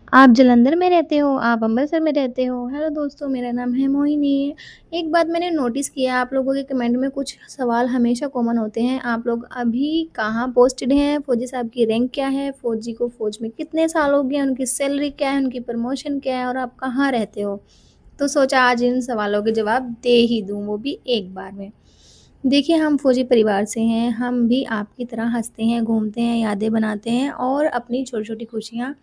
आप जालंधर में रहते हो, आप अमृतसर में रहते हो। हेलो दोस्तों, मेरा नाम है मोहिनी। एक बात मैंने नोटिस किया, आप लोगों के कमेंट में कुछ सवाल हमेशा कॉमन होते हैं। आप लोग अभी कहाँ पोस्टेड हैं? फौजी साहब की रैंक क्या है? फौजी को फौज में कितने साल हो गए? उनकी सैलरी क्या है? उनकी प्रमोशन क्या है? और आप कहाँ रहते हो? तो सोचा आज इन सवालों के जवाब दे ही दूँ, वो भी एक बार में। देखिए, हम फौजी परिवार से हैं। हम भी आपकी तरह हँसते हैं, घूमते हैं, यादें बनाते हैं और अपनी छोटी-छोटी खुशियाँ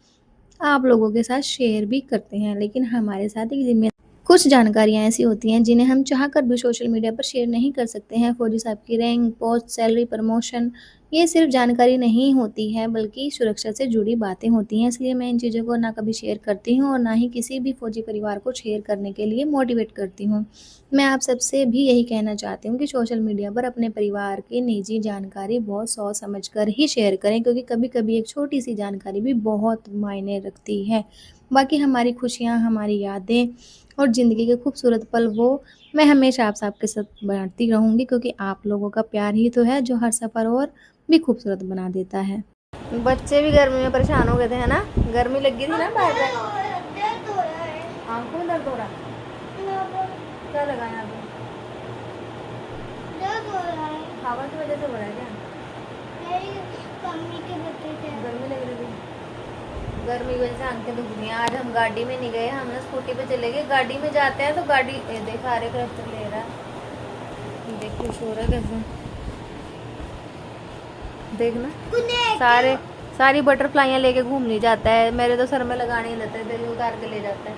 आप लोगों के साथ शेयर भी करते हैं। लेकिन हमारे साथ एक जिम्मे कुछ जानकारियाँ ऐसी होती हैं जिन्हें हम चाहकर भी सोशल मीडिया पर शेयर नहीं कर सकते हैं। फौजी साहब की रैंक, पोस्ट, सैलरी, प्रमोशन, ये सिर्फ जानकारी नहीं होती है बल्कि सुरक्षा से जुड़ी बातें होती हैं। इसलिए मैं इन चीज़ों को ना कभी शेयर करती हूँ और ना ही किसी भी फौजी परिवार को शेयर करने के लिए मोटिवेट करती हूँ। मैं आप सबसे भी यही कहना चाहती हूँ कि सोशल मीडिया पर अपने परिवार की निजी जानकारी बहुत सोच समझ कर ही शेयर करें, क्योंकि कभी-कभी एक छोटी-सी जानकारी भी बहुत मायने रखती है। बाकी हमारी खुशियाँ, हमारी यादें और ज़िंदगी के खूबसूरत पल वो मैं हमेशा आप सबके साथ बाँटती रहूँगी, क्योंकि आप लोगों का प्यार ही तो है जो हर सफ़र और भी खूबसूरत बना देता है। बच्चे भी गर्मी में परेशान हो गए थे, है ना? गर्मी लगी थी ना बाहर जाके। आँखों में दर्द हो रहा है? क्या लगा यहाँ पे? हवा की वजह से हो रहा है क्या? गर्मी लग रही थी। गर्मी की वजह से आंखें दुख रही हैं। आज हम गाड़ी में नहीं गए, हमने स्कूटी पे चले गए। गाड़ी में जाते हैं तो गाड़ी देखा आरे करैक्टर ले रहा है। देख खुश हो रहा है कैसे, देखना सारी बटरफ्लाइयाँ लेके घूम नहीं जाता है। मेरे तो सर में लगाने ही देते हैं, दिल उतार के ले जाता है।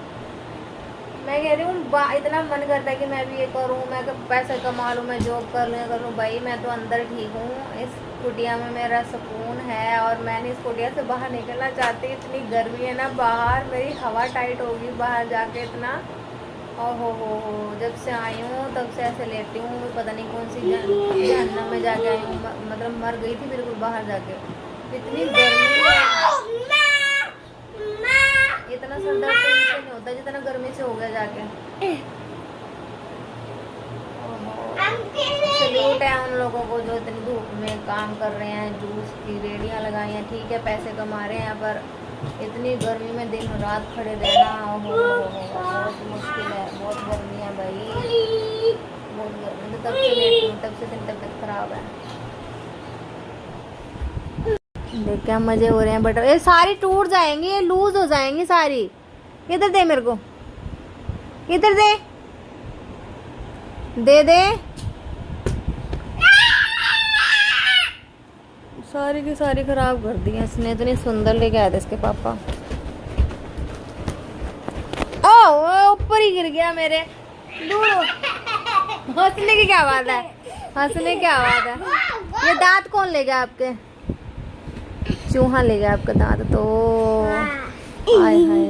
मैं कह रही हूँ इतना मन करता है कि मैं भी ये करूँ, मैं पैसे कमा लूँ, मैं जॉब कर लूँ। भाई मैं तो अंदर ठीक हूँ, इस कुटिया में मेरा सुकून है और मैं नहीं इस कुटिया से बाहर निकलना चाहती। इतनी गर्मी है ना बाहर, मेरी हवा टाइट होगी बाहर जाके इतना। और हो जब से आई हूँ तब से ऐसे लेटी हूँ, पता नहीं कौन सी जहन्नम में जाके आई हूँ। मतलब मर गई थी बिल्कुल बाहर जाके, इतनी गर्मी है। इतना सर दर्द तो इनसे नहीं होता जितना गर्मी से हो गया जाके। सैल्यूट है उन लोगों को जो इतनी धूप में काम कर रहे हैं, जूस की रेडियां लगाई हैं। ठीक है पैसे कमा रहे हैं, पर इतनी गर्मी में दिन रात खड़े रहना बहुत मुश्किल है। बहुत गर्मी है भाई, बहुत गर्मी। तो तब से लेटी हूँ, तब से दिन तबीयत खराब है। देख क्या मजे हो रहे हैं। बटर ये सारी टूट जाएंगी, ये लूज हो जाएंगी सारी। इधर दे मेरे को, इधर दे दे दे। सारी की सारी खराब कर दी है इसने। इतनी सुंदर लेके आए थे इसके पापा। ओ ऊपर ही गिर गया मेरे। दूर हंसने की क्या बात है? हंसने की क्या बात है? ये दांत कौन ले गया आपके? चूहा ले गया आपका दांत तो। हाय हाय,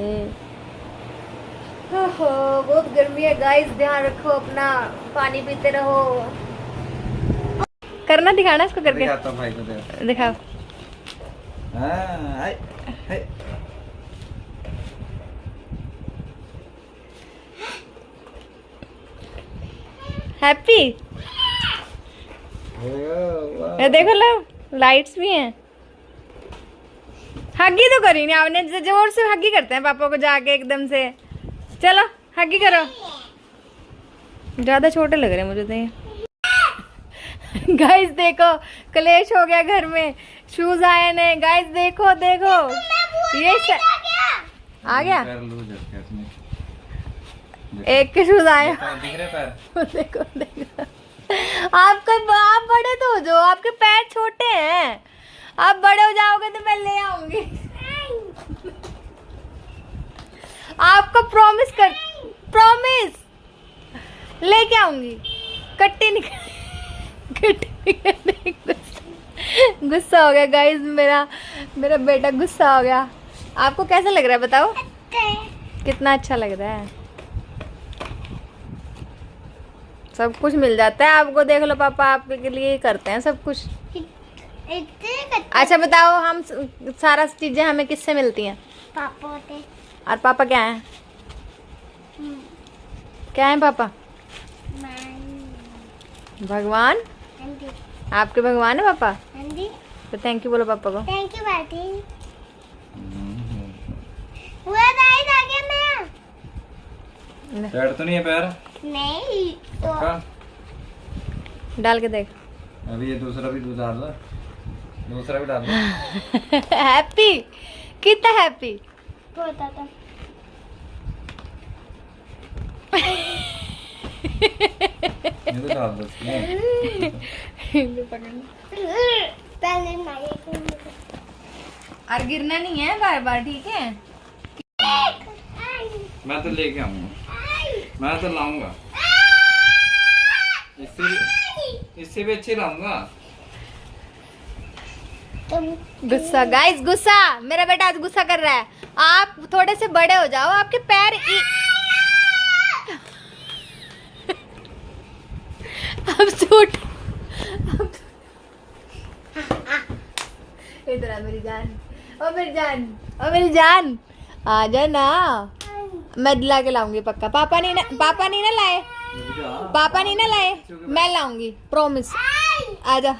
बहुत गर्मी है गाइस, ध्यान रखो अपना, पानी पीते रहो। करना दिखाना इसको करके दिखाता हूं भाई को, दिखाओ। हाय हाय हैप्पी। ये देखो लो, लाइट्स भी हैं। हगी तो करी नहीं आपने, जोर से हगी करते हैं पापा को जाके एकदम से। चलो हगी करो, ज्यादा छोटे लग रहे हैं मुझे तो ये। गाइस देखो कलेश हो गया घर में, शूज आए ने। गाइस देखो देखो ये आ गया, एक के शूज आए। देखो देखो, आप बड़े तो हो, जो आपके पैर छोटे हैं। आप बड़े हो जाओगे तो मैं ले आऊंगी। आपको प्रॉमिस लेके आऊंगी। कट्टी गुस्सा हो गया गाइस, मेरा बेटा गुस्सा हो गया। आपको कैसा लग रहा है बताओ? कितना अच्छा लग रहा है। सब कुछ मिल जाता है आपको, देख लो पापा आपके लिए करते हैं सब कुछ। अच्छा बताओ, हम सारा चीजें हमें किससे मिलती हैं? पापा होते। और पापा क्या है? क्या है पापा? भगवान। आपके भगवान है पापा? तो थैंक यू बोलो पापा को। Thank you baati. टाइट तो नहीं है पैर? नहीं तो डाल के देख। अभी ये दूसरा भी डाल दो, दूसरा भी डाल दो। हैप्पी, कितना हैप्पी। होता था ये तो डाल दो इसमें। पहले नहीं और गिरना नहीं है बार बार, ठीक है? मैं तो लेके आऊंगा, मैं तो लाऊंगा, इससे भी अच्छी लाऊंगा। गुस्सा गाइस, गुस्सा। मेरा बेटा आज गुस्सा कर रहा है। आप थोड़े से बड़े हो जाओ, आपके पैर अब छोट। इधर आ मेरी जान, ओ मेरी जान, ओ मेरी जान, आ जा ना। मैं दिला के लाऊंगी पक्का। पापा नहीं ना लाए, पापा नहीं ना लाए, मैं लाऊंगी, प्रॉमिस। आजा,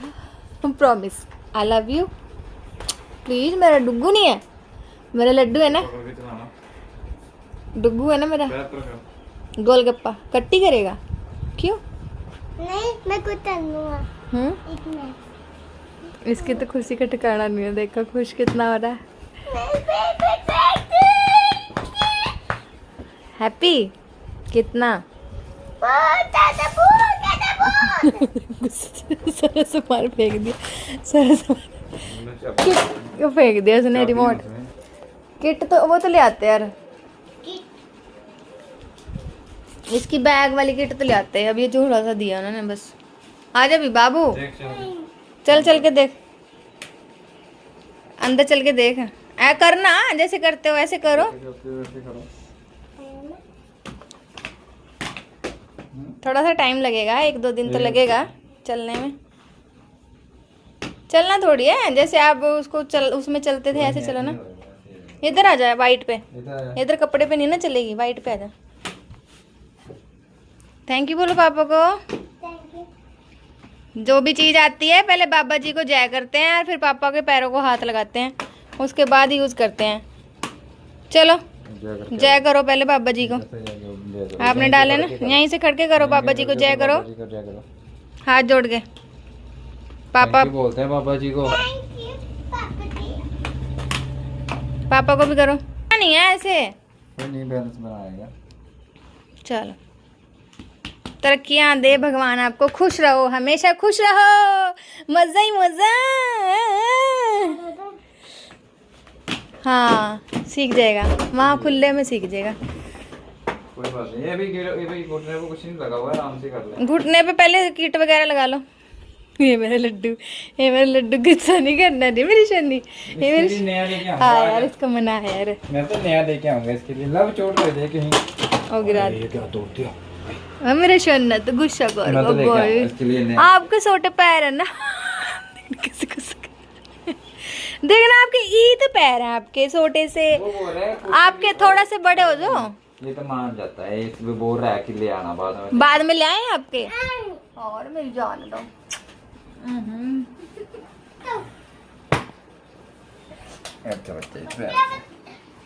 promise. I love you. Please, मेरा डुग्गू नहीं है, मेरा लड्डू है ना, डुग्गू है ना मेरा। गोलगप्पा कट्टी करेगा क्यों? नहीं, मैं कुछ करूंगा। इसकी तो खुशी का ठिकाना नहीं है। देखो खुश कितना हो रहा है। हैप्पी कितना? सारा सामान फेंक दिया, सारा सामान फेंक दिया उसने। रिमोट किट तो वो तो ले आते यार, इसकी बैग वाली किट तो ले आते हैं। अब ये झोला सा दिया उन्होंने बस। आ जा भी बाबू, चल चल के देख, अंदर चल के देख। ऐ करना जैसे करते हो ऐसे करो। थोड़ा सा टाइम लगेगा, 1-2 दिन तो लगेगा चलने में। चलना थोड़ी है, जैसे आप उसको उसमें चलते थे ऐसे चलो ना। इधर आ जाए, वाइट पे। इधर कपड़े पे नहीं ना चलेगी, वाइट पे आ जा। थैंक यू बोलो पापा को। जो भी चीज़ आती है पहले बाबा जी को जय करते हैं और फिर पापा के पैरों को हाथ लगाते हैं, उसके बाद यूज़ करते हैं। चलो जय करो पहले बाबा जी को। आपने डाले ना, यहीं से खड़के करो, बाबा जी को जय करो, हाथ जोड़ के। पापा बोलते हैं बाबा जी को, पापा को भी करो। नहीं है ऐसे, नहीं बैलेंस बनाएगा। चलो, तरक्कियां दे भगवान आपको, खुश रहो, हमेशा खुश रहो, मजा ही मजा। हाँ सीख जाएगा, वहाँ खुले में सीख जाएगा। कोई बात नहीं, ये भी घुटने पे कुछ नहीं लगा हुआ है, आराम से कर ले। घुटने पे पहले किट वगैरह लगा लो। ये मेरा लड्डू, ये मेरा लड्डू, गुस्सा नहीं करना नहीं मेरी शनी। ये मेरी नया लेके आऊंगा। हाँ यार, इसको मना है यार। मैं तो नया लेके आऊंगा इसके लिए। लव चोट लग जाए कहीं। ओ गिरा ये क्या तोड़ दिया? मेरे शन्ना तो गुस्सा कर आपके छोटे पैर है ना। देखना आपके ईद पैर हैं, आपके छोटे से, आपके थोड़ा से बड़े हो जाओ। ये तो मान जाता है, इसमें बोल रहा है कि ले आना बाद में ले आए आपके। और मेरी जान दो। अच्छा बच्चे,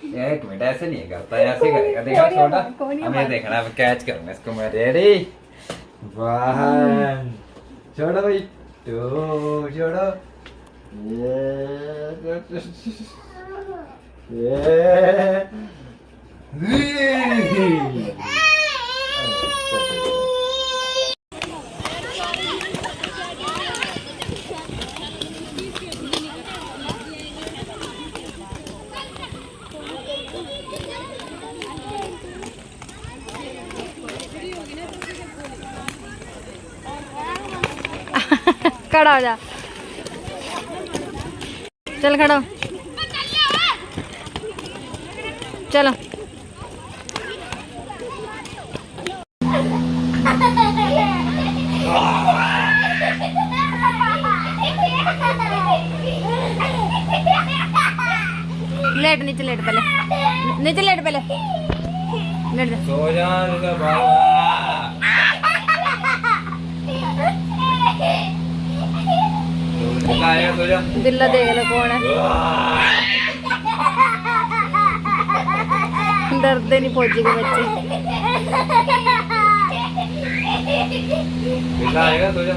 एक मिनट, ऐसे नहीं करता, ऐसे करेगा। देखा छोटा, हमें देखना, अब कैच करूंगा इसको मैं। रेडी, 1 छोड़ो भाई, 2 छोड़ो, खड़ा हो जा, चल खड़ा हो। चलो लेट, नीचे लेट, पहले नीचे लेट, पहले लेट जा। सो जा बाबा। बिल्ला देख लो कौन है। डरते नहीं फौजी के बच्चे। बिल्ला आएगा सो जा।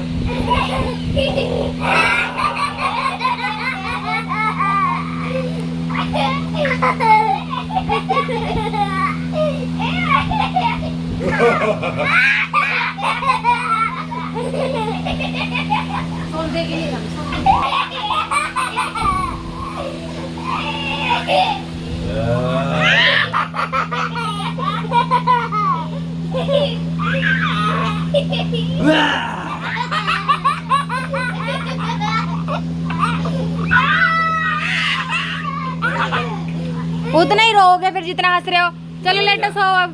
उतना ही रोओगे फिर जितना हंस रहे हो। चलो लेटो सो अब।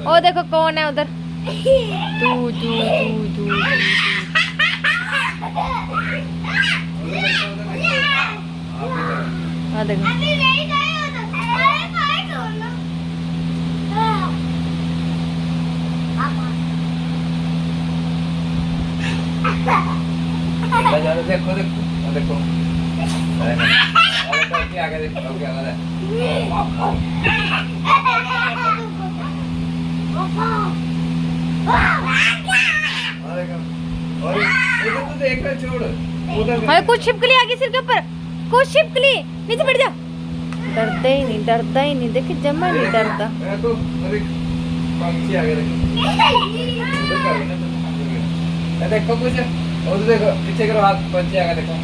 ओ देखो कौन है उधर। तू तू तू तू हाँ देखो। देखो देखो देखो आगे देखो क्या है। और देख रहा छोड़ उधर। हाँ कुछ छिपकली आ गई सिर के ऊपर। कुछ छिपकली नीचे बैठ जा। डरता ही नहीं देखे जमा नहीं डरता। तो पंछी आ गए देखो कुछ उधर देखो पीछे करो हाथ पंछी आ गए देखो।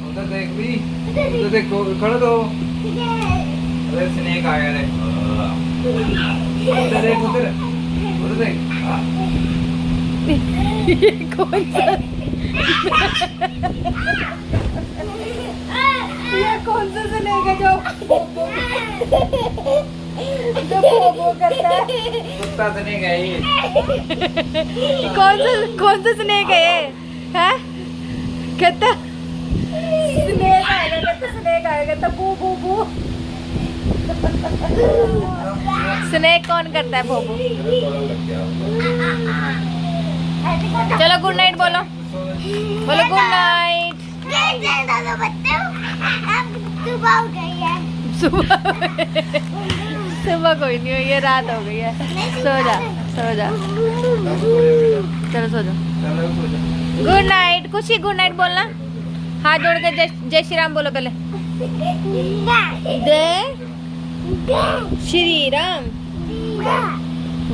उधर देख भी उधर देखो खड़े तो अरे स्नेक आ गया देखो। उधर देख उधर उधर देख। ये कौन सा स्नेक है जो भो करता है। कुत्ता स्नेक है ये। कौन सा स्नेक है ये? हैं? कहता स्नेक आएगा तो बू बू बू। स्नेक कौन करता है भो भो? चलो गुड नाइट बोलो। बोलो गुड नाइट। सुबह कोई नहीं हुई है, रात हो गई है। सो जा चलो सो जा। Good night. कुछ ही गुड नाइट बोलना। हाथ जोड़ के जय श्री राम बोलो पहले। जय श्री राम।